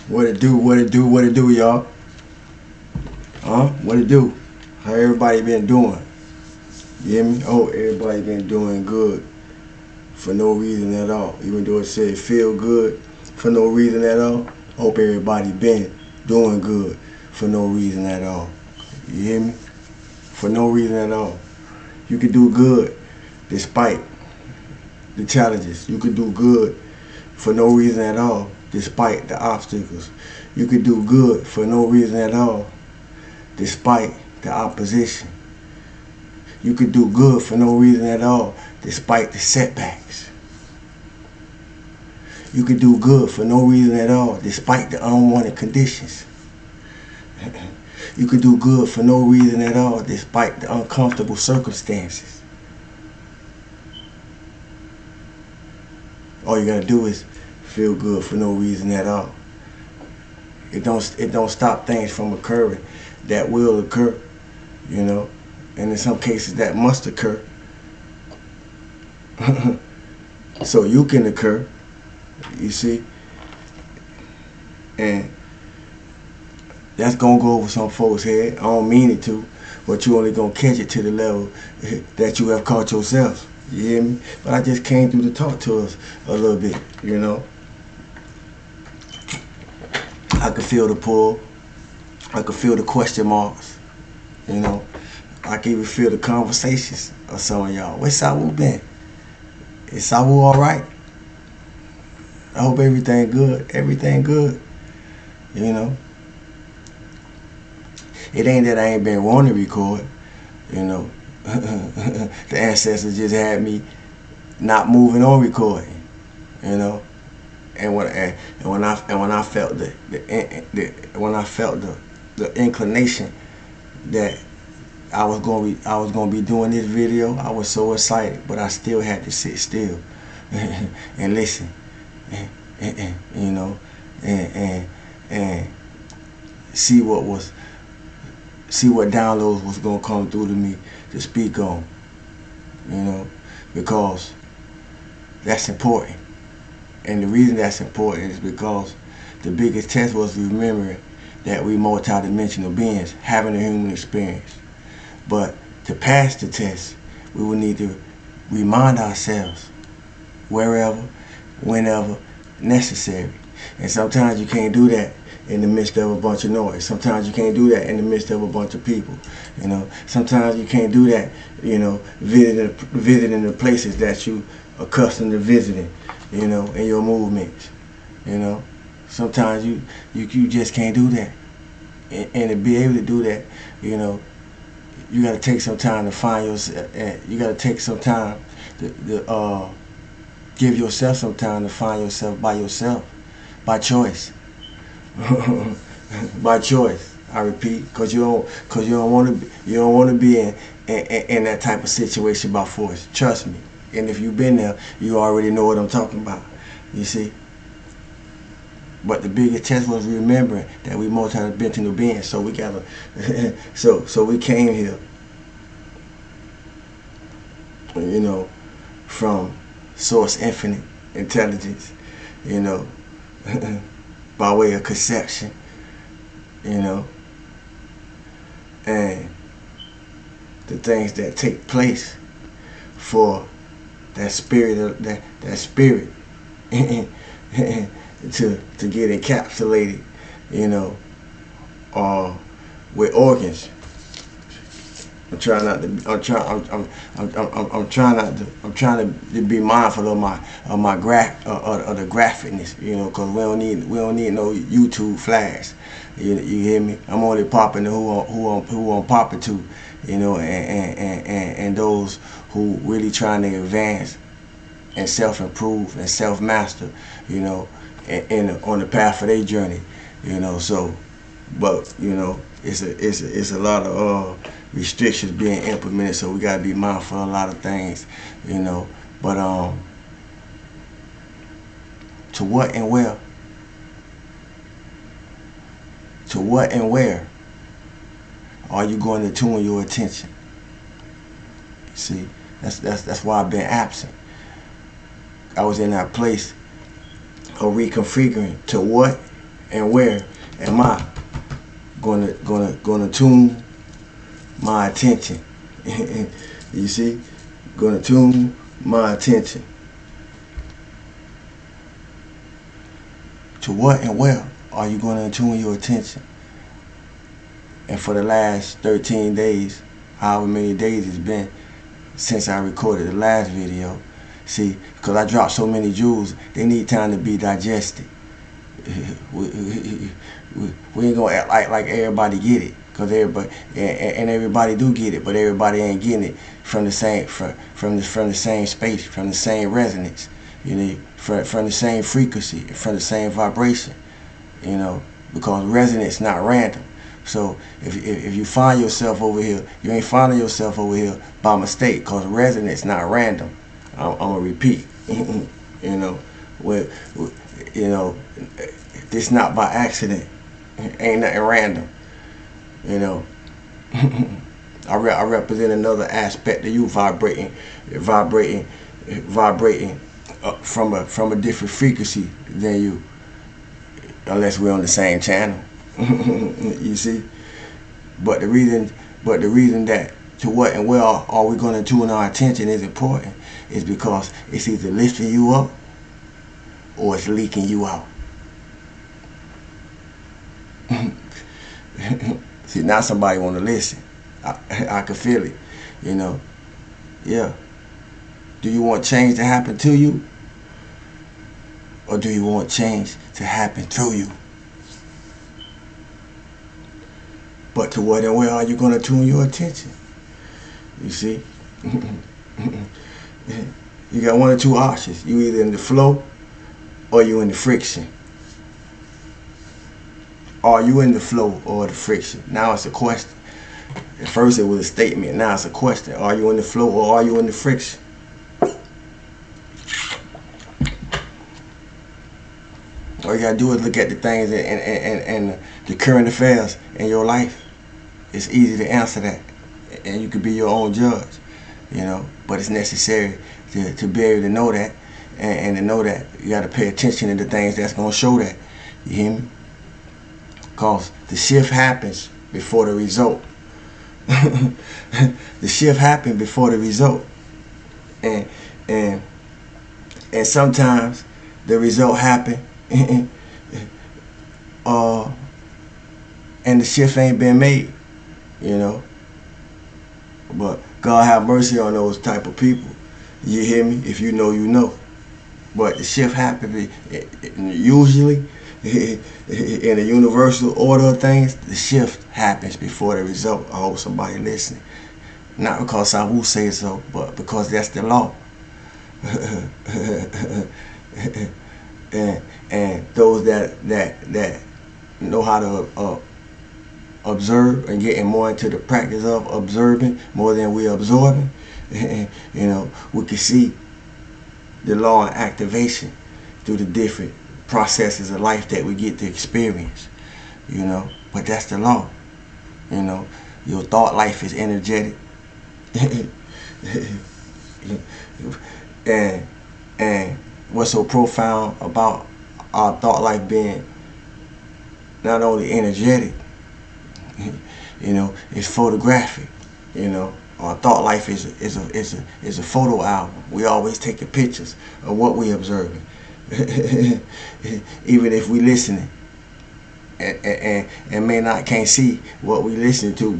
What it do, what it do, what it do, y'all? What it do? How everybody been doing? You hear me? I hope everybody been doing good for no reason at all. Even though it said feel good for no reason at all, I hope everybody been doing good for no reason at all. You hear me? For no reason at all. You could do good despite the challenges. You could do good for no reason at all despite the obstacles. You could do good for no reason at all despite the opposition. You could do good for no reason at all despite the setbacks. You could do good for no reason at all despite the unwanted conditions. You could do good for no reason at all despite the uncomfortable circumstances. All you gotta do is feel good for no reason at all. It don't stop things from occurring that will occur, you know, and in some cases that must occur. So you can occur, you see, and that's gonna go over some folks' head. I don't mean it to, but you only gonna catch it to the level that you have caught yourself. You hear me? But I just came through to talk to us a little bit, you know. I could feel the pull. I could feel the question marks, you know. I can even feel the conversations of some of y'all. Where's Sawu been? Is Sawu all right? I hope everything good. Everything good, you know. It ain't that I ain't been wanting to record, you know. The ancestors just had me not moving on recording, you know. And when I felt the inclination that I was gonna be doing this video, I was so excited, but I still had to sit still and listen, and you know, and see what downloads was gonna come through to me to speak on, you know, because that's important. And the reason that's important is because the biggest test was remembering that we multidimensional beings having a human experience. But to pass the test, we will need to remind ourselves wherever, whenever necessary. And sometimes you can't do that in the midst of a bunch of noise. Sometimes you can't do that in the midst of a bunch of people. You know, sometimes you can't do that, you know, visiting the places that you accustomed to visiting, you know, in your movements. You know, sometimes you just can't do that. And to be able to do that, you know, you got to take some time to find yourself. You got to take some time to give yourself some time to find yourself, by choice. By choice, I repeat, because you don't want to be in that type of situation by force. Trust me. And if you've been there, you already know what I'm talking about. You see. But the biggest test was remembering that we multidimensional beings. So we gotta, so we came here, you know, from source infinite intelligence, you know, by way of conception, you know, and the things that take place for that spirit to get encapsulated, you know, with organs. I'm trying to be mindful of the graphicness, you know, because we don't need no YouTube flash. You hear me? I'm only popping to who I'm popping to, you know, and those who really trying to advance and self-improve and self-master, you know, on the path of their journey, you know. So, but you know, it's a lot of restrictions being implemented, so we gotta be mindful of a lot of things, you know. But to what and where? To what and where are you going to tune your attention? See, that's why I've been absent. I was in that place of reconfiguring to what and where am I gonna tune my attention? You see, gonna tune my attention to what and where are you gonna tune your attention? And for the last 13 days, however many days it's been since I recorded the last video, see, because I dropped so many jewels, they need time to be digested. We ain't gonna act like everybody get it, cause everybody and everybody do get it, but everybody ain't getting it from the same from the same space, from the same resonance, you know, from the same frequency, from the same vibration, you know, because resonance not random. So if you find yourself over here, you ain't finding yourself over here by mistake, cause resonance not random. I'm gonna repeat, you know, you know, this not by accident. Ain't nothing random, you know. I represent another aspect of you vibrating from a different frequency than you, unless we're on the same channel. You see, but the reason that to what and where are we going to tune our attention is important is because it's either lifting you up or it's leaking you out. See, now somebody want to listen. I can feel it, you know. Yeah. Do you want change to happen to you, or do you want change to happen through you? But to what and where are you going to tune your attention? You see? You got one or two options. You either in the flow or you in the friction. Are you in the flow or the friction? Now it's a question. At first it was a statement. Now it's a question. Are you in the flow or are you in the friction? All you gotta do is look at the things and the current affairs in your life. It's easy to answer that, and you can be your own judge, you know. But it's necessary to be able to know that, and to know that you gotta pay attention to the things that's gonna show that. You hear me? Cause the shift happens before the result. The shift happened before the result, and sometimes the result happened. And the shift ain't been made, you know. But God have mercy on those type of people. You hear me? If you know, you know. But the shift happened usually in the universal order of things. The shift happens before the result. I hope somebody listening. Not because I will say so, but because that's the law. And those that know how to observe and getting more into the practice of observing more than we absorbing, you know, we can see the law of activation through the different processes of life that we get to experience, you know. But that's the law, you know. Your thought life is energetic. and what's so profound about our thought life being not only energetic, you know, it's photographic. You know, our thought life is a photo album. We always taking pictures of what we observing, even if we listening, and can't see what we listening to,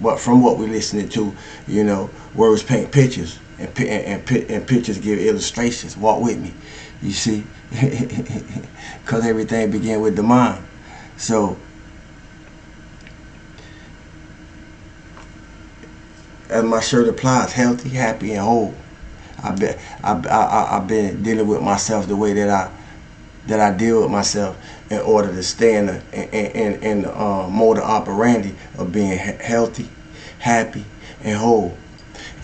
but from what we listening to, you know, words paint pictures, and pictures give illustrations. Walk with me, you see, because everything begins with the mind. So, as my shirt applies, healthy, happy, and whole. I've been dealing with myself the way that I deal with myself in order to stay in the mode of operandi of being healthy, happy, and whole.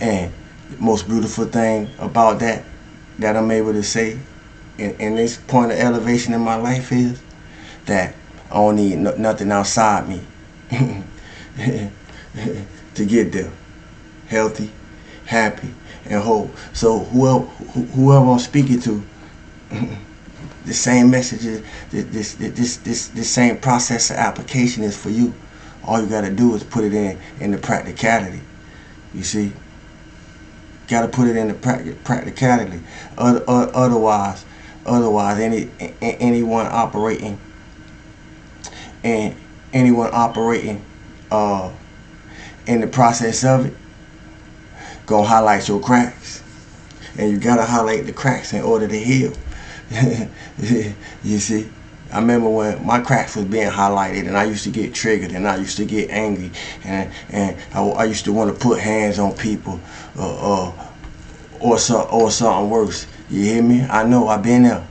And the most beautiful thing about that I'm able to say in this point of elevation in my life is that I don't need nothing outside me to get there. Healthy, happy, and whole. So whoever I'm speaking to, the same messages, this same process of application is for you. All you got to do is put it in the practicality. You see, got to put it in the practicality. Otherwise, anyone operating in the process of it gonna highlight your cracks, and you gotta highlight the cracks in order to heal. You see, I remember when my cracks was being highlighted, and I used to get triggered, and I used to get angry, and I used to want to put hands on people, or something worse. You hear me? I know I've been there.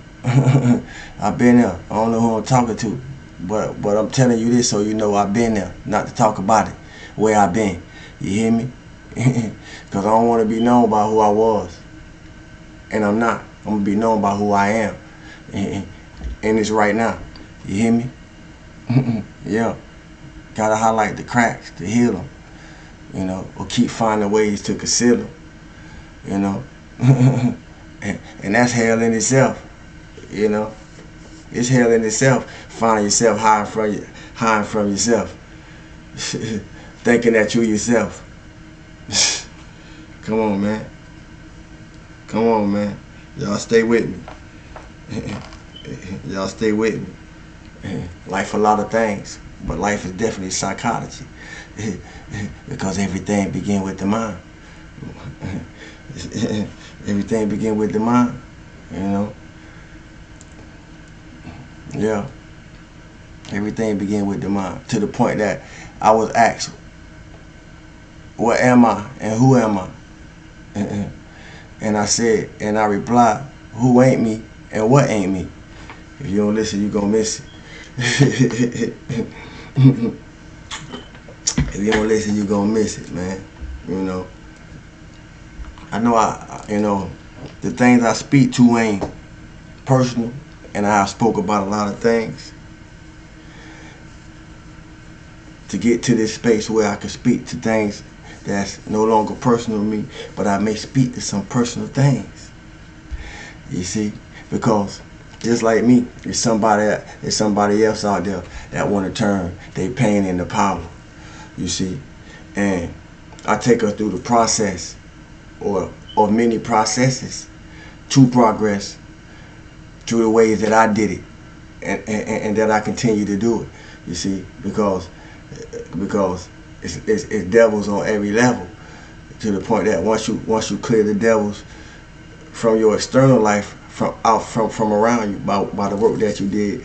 I've been there. I don't know who I'm talking to, but I'm telling you this so you know I've been there. Not to talk about it, where I've been. You hear me? Because I don't want to be known by who I was, and I'm not. I'm gonna be known by who I am, and it's right now. You hear me? Yeah. Gotta highlight the cracks to heal them, you know, or keep finding ways to conceal them, you know. and that's hell in itself, you know. It's hell in itself. Finding yourself hiding from yourself, thinking that you yourself. Come on, man. Come on, man. Y'all stay with me. Y'all stay with me. Life a lot of things, but life is definitely psychology. Because everything begins with the mind. Everything begins with the mind, you know. Yeah. Everything began with the mind. To the point that I was asked, what am I and who am I? And I said, and I replied, who ain't me and what ain't me? If you don't listen, you gonna miss it. If you don't listen, you gonna miss it, man. You know. I know you know, the things I speak to ain't personal, and I have spoke about a lot of things to get to this space where I can speak to things that's no longer personal to me, but I may speak to some personal things. You see, because just like me, there's somebody else out there that want to turn their pain into power. You see, and I take her through the process, or many processes, to progress through the ways that I did it, and that I continue to do it. You see, because it's devils on every level, to the point that once you clear the devils from your external life, from around you, by the work that you did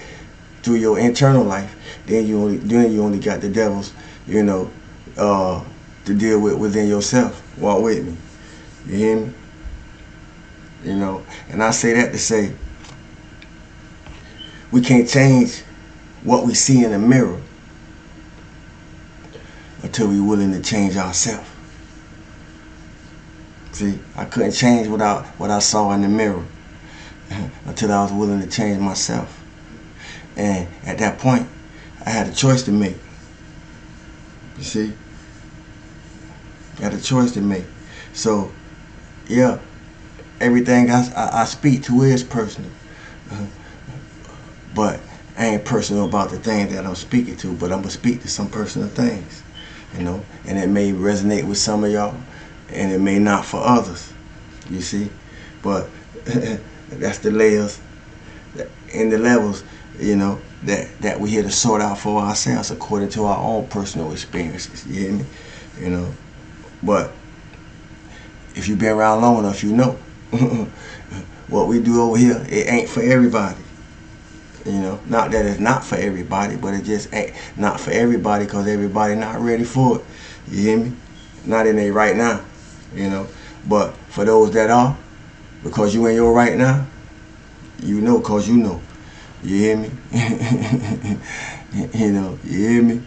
through your internal life, then you only got the devils, you know, to deal with within yourself. Walk with me. You hear me? You know, and I say that to say we can't change what we see in the mirror until we're willing to change ourselves. See, I couldn't change what I saw in the mirror until I was willing to change myself. And at that point, I had a choice to make. You see? I had a choice to make. So, yeah, everything I speak to is personal. But I ain't personal about the things that I'm speaking to, but I'm going to speak to some personal things. You know, and it may resonate with some of y'all, and it may not for others. You see? But that's the layers and the levels, you know, that we're here to sort out for ourselves according to our own personal experiences. You hear me? You know, but if you've been around long enough, you know what we do over here, it ain't for everybody. You know, not that it's not for everybody, but it just ain't not for everybody, because everybody not ready for it. You hear me? Not in there right now, you know. But for those that are, because you in your right now, you know, because you know. You hear me? You know, you hear me?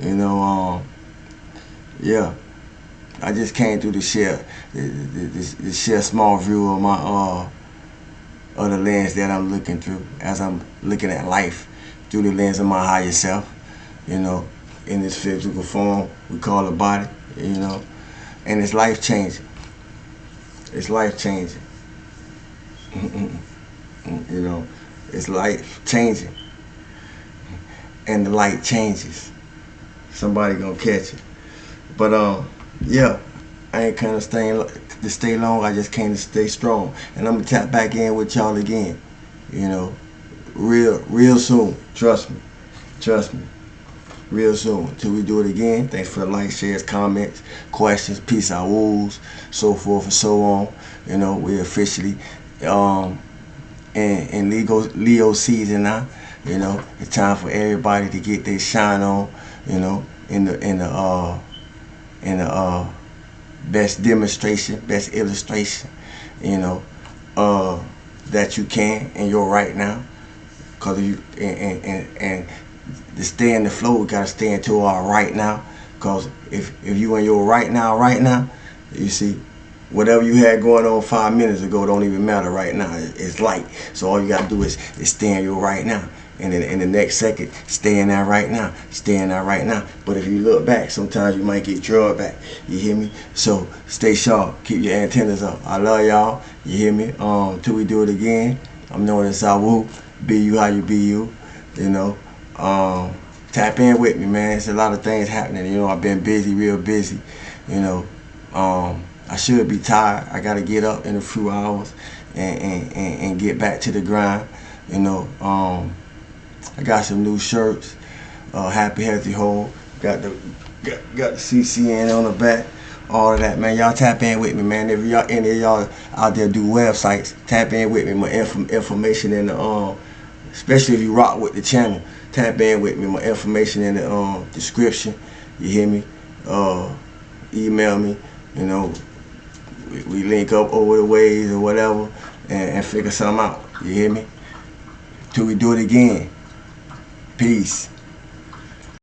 You know, yeah. I just came through to share small view of my of the lens that I'm looking through, as I'm looking at life through the lens of my higher self, you know, in this physical form we call a body, you know, and it's life changing. It's life changing. You know, It's life changing, and the light changes. Somebody gonna catch it. But yeah, I ain't kind of staying to stay long. I just came to stay strong, and I'm gonna tap back in with y'all again. You know, real soon. Trust me. Real soon. Until we do it again. Thanks for the likes, shares, comments, questions, peace out, woos, so forth and so on. You know, we officially in Leo season now. You know, it's time for everybody to get their shine on. You know, in the best demonstration, best illustration. You know, that you can in your right now. Cause you and to stay in the flow, we gotta stay into our right now. Cause if you in your right now, you see, whatever you had going on 5 minutes ago don't even matter right now. It's light. So all you gotta do is stay in your right now. And then in the next second, stay in that right now. Stay in that right now. But if you look back, sometimes you might get drugged back. You hear me? So stay sharp. Keep your antennas up. I love y'all. You hear me? Till we do it again. I'm known as Sawu. Be you how you be you. You know. Tap in with me, man. It's a lot of things happening. You know, I've been busy, real busy. You know. I should be tired. I gotta get up in a few hours and get back to the grind. You know. I got some new shirts. Happy Healthy Whole. Got the CCN on the back. All of that, man. Y'all tap in with me, man. If y'all any of y'all out there do websites, tap in with me. My information in the especially if you rock with the channel, tap in with me. My information in the description. You hear me? Email me. You know, we link up over the ways or whatever and figure something out. You hear me? Till we do it again. Peace.